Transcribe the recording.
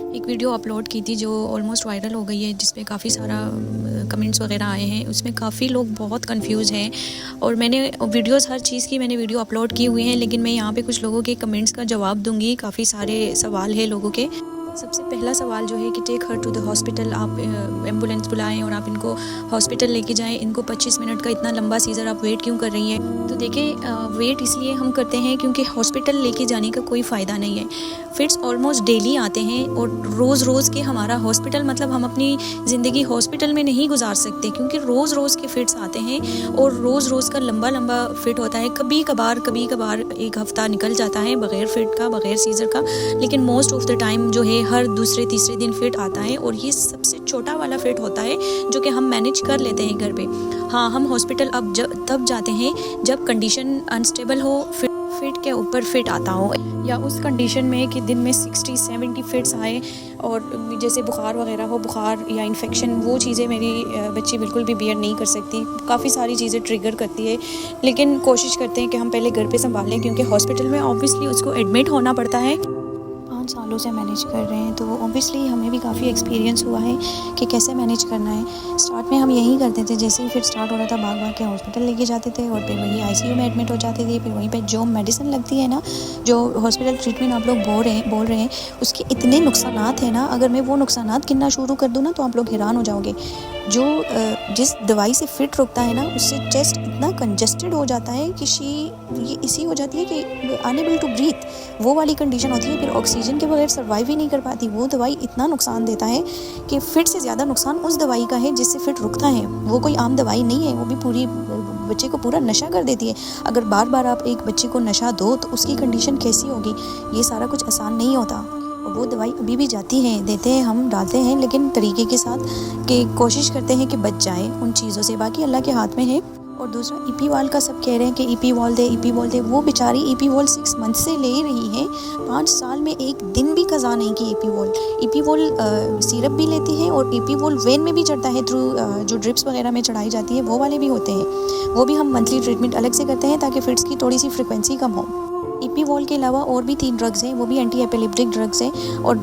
एक video upload की थी जो ऑलमोस्ट वायरल हो गई है, जिसपे काफ़ी सारा कमेंट्स वगैरह आए हैं। उसमें काफ़ी लोग बहुत कंफ्यूज हैं और मैंने वीडियोस हर चीज़ की वीडियो अपलोड की हुई हैं, लेकिन मैं यहाँ पे कुछ लोगों के कमेंट्स का जवाब दूंगी। काफ़ी सारे सवाल है लोगों के। सबसे पहला सवाल जो है कि take her to the hospital, आप एम्बुलेंस बुलाएं और आप इनको हॉस्पिटल लेके जाएं। इनको 25 मिनट का इतना लंबा सीज़र आप वेट क्यों कर रही हैं? तो देखिए, वेट इसलिए हम करते हैं क्योंकि हॉस्पिटल लेके जाने का कोई फ़ायदा नहीं है। फिट्स ऑलमोस्ट डेली आते हैं और रोज़ रोज़ के हमारा हॉस्पिटल, मतलब हम अपनी ज़िंदगी हॉस्पिटल में नहीं गुजार सकते, क्योंकि रोज़ रोज़ के फिट्स आते हैं और रोज़ रोज़ का लंबा लंबा फिट होता है। कभी कभार एक हफ़्ता निकल जाता है बग़ैर फिट का, बग़ैर सीज़र का, लेकिन मोस्ट ऑफ द टाइम जो है हर दूसरे तीसरे दिन फिट आता है। और ये सबसे छोटा वाला फिट होता है जो कि हम मैनेज कर लेते हैं घर पे। हाँ, हम हॉस्पिटल तब जाते हैं जब कंडीशन अनस्टेबल हो, फिट के ऊपर फिट आता हो, या उस कंडीशन में कि दिन में 60-70 फिट्स आए और जैसे बुखार वगैरह हो, बुखार या इन्फेक्शन, वो चीज़ें मेरी बच्ची बिल्कुल भी बियर नहीं कर सकती। काफ़ी सारी चीज़ें ट्रिगर करती है, लेकिन कोशिश करते हैं कि हम पहले घर पे संभाल लें, क्योंकि हॉस्पिटल में ऑब्वियसली उसको एडमिट होना पड़ता है। 5 सालों से मैनेज कर रहे हैं, तो ऑब्वियसली हमें भी काफ़ी एक्सपीरियंस हुआ है कि कैसे मैनेज करना है। स्टार्ट में हम यही करते थे, जैसे ही फिर स्टार्ट हो रहा था भाग के हॉस्पिटल लेके जाते थे और फिर वही आईसीयू में एडमिट हो जाते थे। फिर वहीं पे जो मेडिसिन लगती है ना, जो हॉस्पिटल ट्रीटमेंट आप लोग बोल रहे हैं उसके इतने नुकसानात हैं ना, अगर मैं वो नुकसानात गिनना शुरू कर दूँ ना तो आप लोग हैरान हो जाओगे। जो जिस दवाई से फिट रुकता है ना, उससे चेस्ट इतना कंजस्टेड हो जाता है कि ये इसी हो जाती है कि अनएबल टू ब्रीथ, वो वाली कंडीशन होती है। फिर ऑक्सीजन के बगैर सर्वाइव ही नहीं कर पाती। वो दवाई इतना नुकसान देता है कि फिट से ज़्यादा नुकसान उस दवाई का है जिससे फिट रुकता है। वो कोई आम दवाई नहीं है, वो भी पूरी बच्चे को पूरा नशा कर देती है। अगर बार बार आप एक बच्चे को नशा दो तो उसकी कंडीशन कैसी होगी? ये सारा कुछ आसान नहीं होता। वो दवाई अभी भी जाती है, देते हैं, हम डालते हैं, लेकिन तरीके के साथ कि कोशिश करते हैं कि बच जाए उन चीज़ों से। बाकी अल्लाह के हाथ में है। और दूसरा, ईपीवॉल का सब कह रहे हैं कि ईपीवॉल दे। वो बेचारी ईपीवॉल 6 मंथ से ले रही है, 5 साल में एक दिन भी कज़ा नहीं की ईपीवॉल सिरप भी लेती है और ईपीवॉल वेन में भी चढ़ता है, थ्रू जो ड्रिप्स वगैरह में चढ़ाई जाती है वो वाले भी होते हैं। वो भी हम मंथली ट्रीटमेंट अलग से करते हैं ताकि फिट्स की थोड़ी सी फ्रिक्वेंसी कम हो। ईपीवॉल के अलावा और भी 3 ड्रग्स हैं, वो भी एंटी एपिलेप्टिक ड्रग्स हैं। और